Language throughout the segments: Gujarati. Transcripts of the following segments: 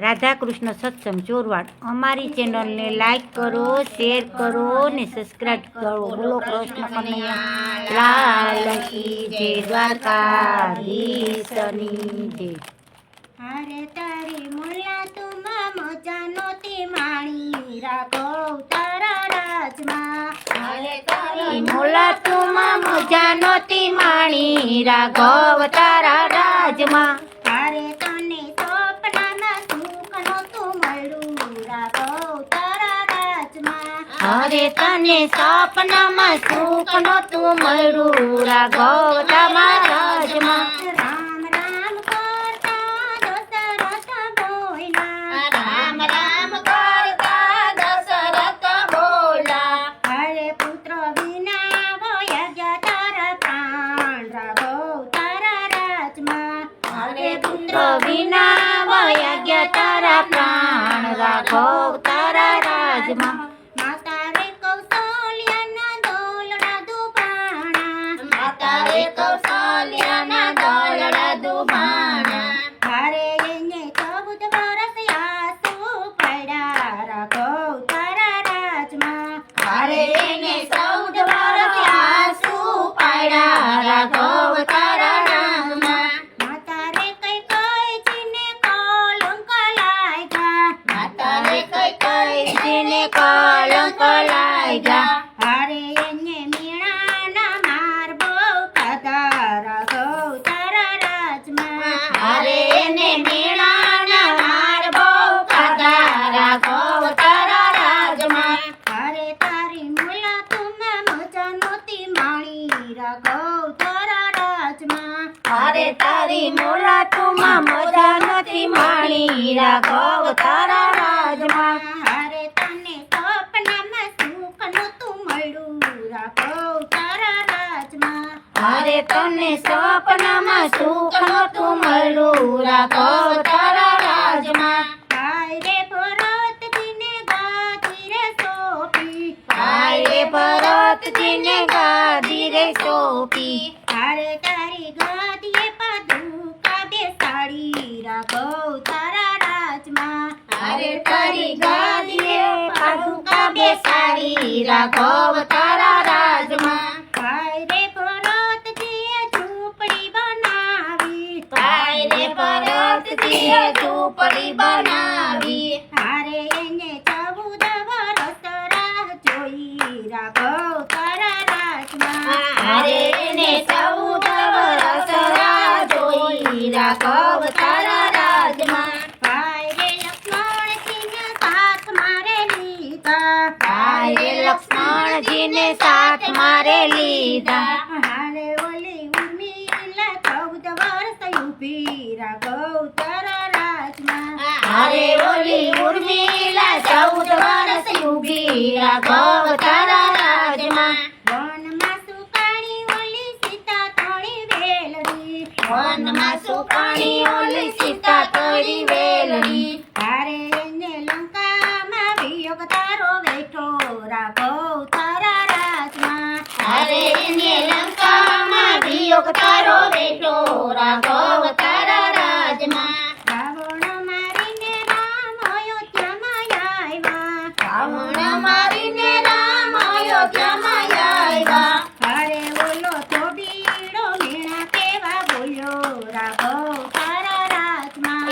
રાધાકૃષ્ણ સત્સંગ ચોરવાડ અમારી ચેનલને લાઈક કરો, શેર કરો ને સબસ્ક્રાઇબ કરો. બોલો કૃષ્ણ કનૈયા લાલ કી જય, દ્વારકાધીશની જય. હારે તારી મુલા તુમા મજા નોતી માણી રાખો તારા રાજમાં. હારે તારી મુલા તુમા મજા નોતી માણી રાઘવ તારા રાજમાં. હારે તને સપનામાં સુખ નહોતું મળ્યું રાખો તારા રાજમાં. અરે તને સપનામાં સુખ નહોતું મળ્યું રાઘવ તારા રાજમાં. રામ રામ કરતા દશરથ બોલ્યા, રામ રામ કરતા દશરથ બોલા. હારે પુત્ર વિના વયા ગયા તારા પ્રાણ રાખો તારા રાજમાં. અરે પુત્ર વિના વયા ગયા તારા પ્રાણ રાઘવ તારા રાજમાં. માતા રે કૌશલ્યાના દોલડા દુબાણા, માતા રે કૌશલ્યાના દોલડા દુબાણા. હારે એને 14 વર્ષ આંસુ પડ્યા રાખો તારા રાજમાં. અરે એને 14 વર્ષ આંસુ પાડ્યા રાઘવ તારા રાજમાં. માતા રે કઈ જીને કલંક લાગ્યા, માતા રે કઈ જીને કલંક લાગ્યા. હારે એને મીણાના માર બહુ ખાધા રાખો તારા રાજમાં. અરે એને મીણાના માર બહુ ખાધા રાઘવ તારા રાજમાં. હારે તારી મુલા તુમાં મજા નહોતી માણી રાખો તારા રાજમાં. અરે તારી મુલાકાતમાં મજા નથી માણી રાઘવ તારા રાજમાં. હારે તને સપનામાં સુખ નહોતું મળ્યું રાખો તારા રાજમાં. અરે તને સપનામાં સુખ નહોતું મળ્યું રાઘવ તારા રાજમાં. હાય રે ભરતજીને ગાદી રે સોંપી, હાય રે ભરતજીને ગાદી રે સોંપી. હારે તારી ગાદીએ પાદુકા બેસાડી રાખો તારા રાજમાં. અરે તારી ગાદીએ પાદુકા બેસાડી રાઘવ તારા રાજમાં. હાય રે ભરતજીએ ઝૂંપડી બનાવી, હાય રે ભરતજીએ ઝૂંપડી બનાવી. હારે એને 14 વર્ષ રાહ જોઈ રાખો તારા રાજમાં. અરે એને 14 વર્ષ રાહ જોઈ રાઘવ તારા રાજમાં. હાય રે લક્ષ્મણજીને સાથ મારે લીધા, હાય રે લક્ષ્મણજીને સાથ મારે લીધા. હારે ઓલી ઉર્મિલા 14 વર્ષ ઊભી રાખો તારા રાજમાં. અરે ઓલી ઉર્મિલા 14 વર્ષ ઊભી રાઘવ તારા રાજમાં. વનમાં સુકાણી ઓલી સીતા તળી વેલડી, વનમાં સુકાણી ઓલી સીતા તળી વેલડી. હારે એને લંકામાં વિયોગ તારો બેઠો રાખો તારા રાજમાં. અરે એને લંકામાં વિયોગ તારો બેઠો રાઘવ તારા રાજમાં. રાવણ મારીને રામ અયોધ્યામાં આવ્યા, રાવણ મારીને રામ અયોધ્યામાં આવ્યા. હારે ઓલો ધોબીડો મેણા કેવા બોલ્યો રાખો તારા રાજમાં.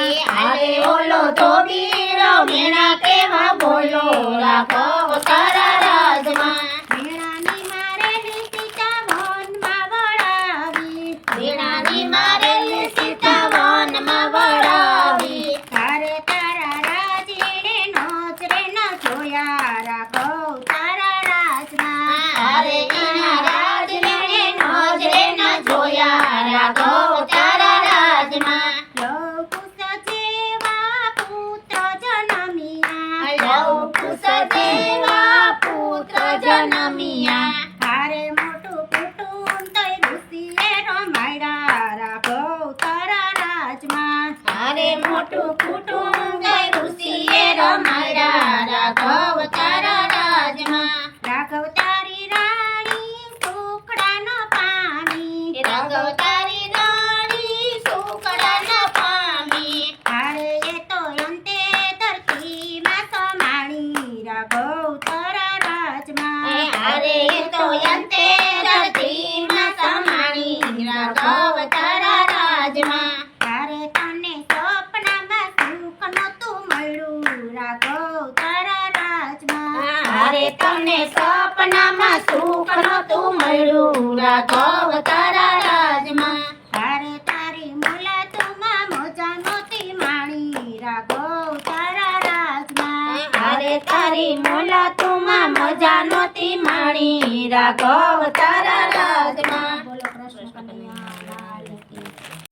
અરે ઓલો ધોબીડો મેણા કેવા બોલ્યો રાઘવ તારા રાજમાં. મેણાની મારેલી સીતા વનમાં વળાવી, વીણાની મારેલી સીતા વનમાં વળાવી. હારે તારા રાજ એણે નજરે ન જોયા રાખો તારા રાજમાં. અરે એના રાજને નજરે ન જોયા રાઘવ તારા રાજમાં. લવકુશ જેવા પુત્ર જન્મ્યા, લવકુશ જેવા પુત્ર જન્મ્યા. હારે મોટું કુટુંબ તઈ ઋષિએ રમાડ્યા રાખો તારા રાજમાં. અરે મોટું કુટુંબ ઋષિએ રમાડ્યા રાઘવ તારા રાજમાં. રાઘવ તારી રાણી સુખડાનો પામી, રાઘવ તારી રાણી સુકડા ન પામી. હારે એ તો અંતે સપનામાં સુખ નહોતું મળ્યું રાઘવ તારા રાજમાં તારે તારી મુલાકાતમાં મજા નહોતી માણી રાઘવ તારા રાજમાં અરે તારી મુલાકાતમાં મજા નહોતી માણી રાઘવ તારા રાજમાં